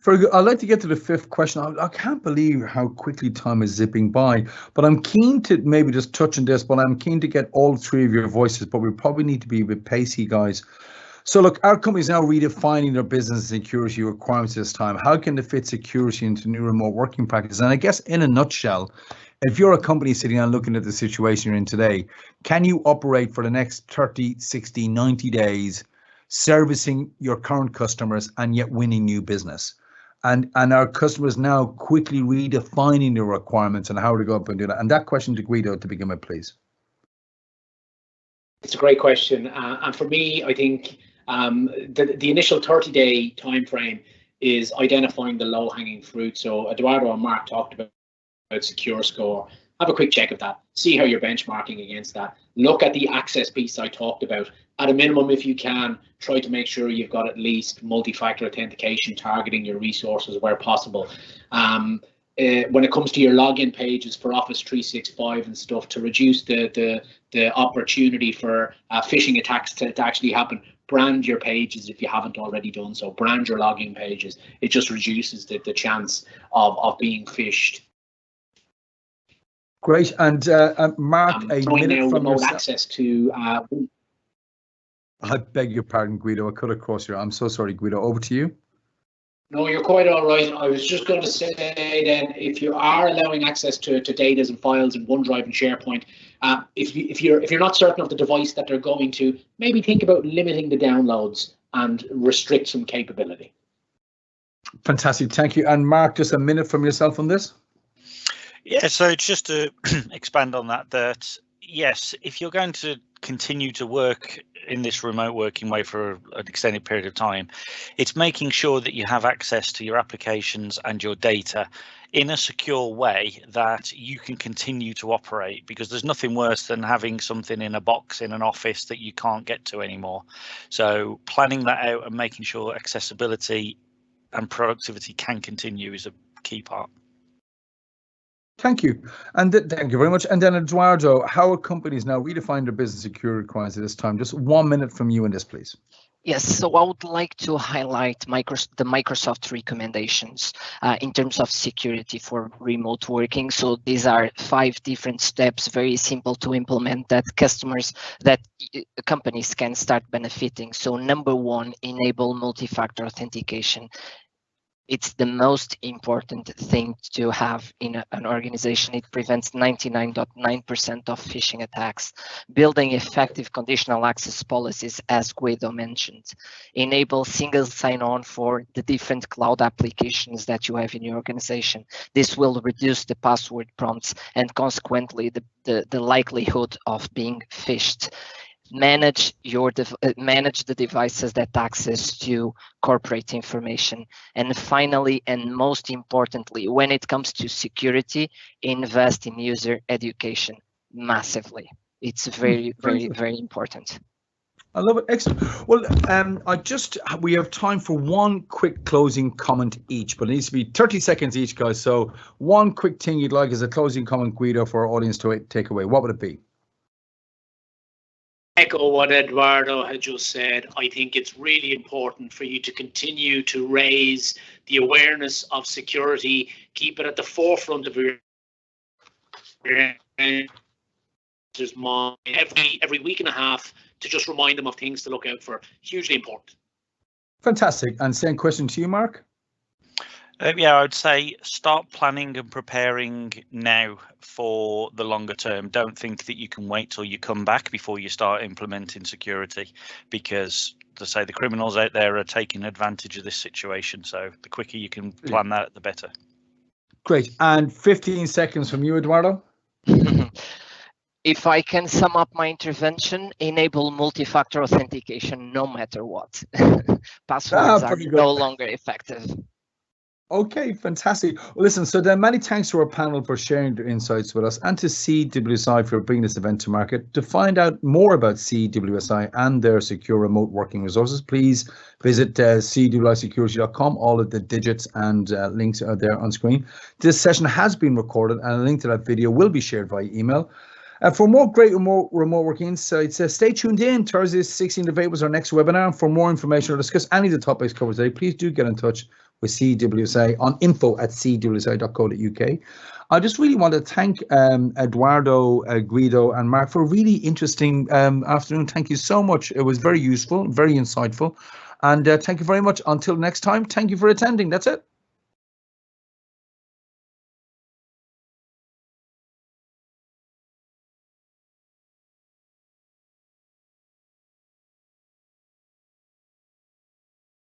Very good. I'd like to get to the fifth question. I can't believe how quickly time is zipping by, but I'm keen to maybe just touch on this, but I'm keen to get all three of your voices, but we probably need to be a bit pacey, guys. So look, our company is now redefining their business security requirements this time. How can they fit security into new remote working practices? And I guess in a nutshell, if you're a company sitting and looking at the situation you're in today, can you operate for the next 30, 60, 90 days, servicing your current customers and yet winning new business? And our customers now quickly redefining the requirements and how to go up and do that. And that question to Guido to begin with, please. It's a great question. And for me, I think the initial 30-day time frame is identifying the low-hanging fruit. So Eduardo and Mark talked about Secure Score. Have a quick check of that. See how you're benchmarking against that. Look at the access piece I talked about. At a minimum, if you can, try to make sure you've got at least multi-factor authentication targeting your resources where possible. When it comes to your login pages for Office 365 and stuff, to reduce the opportunity for phishing attacks to actually happen, brand your pages if you haven't already done so. Brand your login pages. It just reduces the chance of being phished. Great. And Mark, a minute from remote access to. I beg your pardon, Guido. I cut across you. I'm so sorry, Guido. Over to you. No, you're quite all right. I was just going to say then, if you are allowing access to data and files in OneDrive and SharePoint, if you're not certain of the device that they're going to, maybe think about limiting the downloads and restrict some capability. Fantastic. Thank you. And Mark, just a minute from yourself on this. Yeah, so just to expand on that, yes, if you're going to continue to work in this remote working way for an extended period of time, it's making sure that you have access to your applications and your data in a secure way that you can continue to operate, because there's nothing worse than having something in a box in an office that you can't get to anymore. So planning that out and making sure accessibility and productivity can continue is a key part. Thank you. And thank you very much. And then Eduardo, how are companies now redefining their business security requirements at this time? Just 1 minute from you on this, please. Yes, so I would like to highlight the Microsoft recommendations in terms of security for remote working. So these are 5 different steps, very simple to implement, that companies can start benefiting. So number 1, enable multi-factor authentication. It's the most important thing to have in an organization. It prevents 99.9% of phishing attacks. Building effective conditional access policies, as Guido mentioned. Enable single sign-on for the different cloud applications that you have in your organization. This will reduce the password prompts and consequently the likelihood of being phished. Manage the devices that access to corporate information. And finally, and most importantly, when it comes to security, invest in user education massively. It's very, very, very important. I love it. Excellent. Well, we have time for one quick closing comment each, but it needs to be 30 seconds each, guys. So one quick thing you'd like as a closing comment, Guido, for our audience to take away. What would it be? Echo what Eduardo had just said. I think it's really important for you to continue to raise the awareness of security, keep it at the forefront of your mind every week and a half, to just remind them of things to look out for. Hugely important. Fantastic. And same question to you, Mark. Yeah, I would say start planning and preparing now for the longer term. Don't think that you can wait till you come back before you start implementing security, because, to say, the criminals out there are taking advantage of this situation. So the quicker you can plan that, the better. Great. And 15 seconds from you, Eduardo. If I can sum up my intervention, enable multi-factor authentication no matter what. Passwords are no longer effective. Okay, fantastic. Well, listen, so then many thanks to our panel for sharing their insights with us, and to CWSI for bringing this event to market. To find out more about CWSI and their secure remote working resources, please visit cwisecurity.com. All of the digits and links are there on screen. This session has been recorded, and a link to that video will be shared via email. For more great remote working insights, stay tuned in. Thursday, 16th of April is our next webinar. For more information or discuss any of the topics covered today, please do get in touch with CWSI on info@cwsi.co.uk. I just really want to thank Eduardo, Guido, and Mark for a really interesting afternoon. Thank you so much. It was very useful, very insightful. And thank you very much. Until next time, thank you for attending. That's it.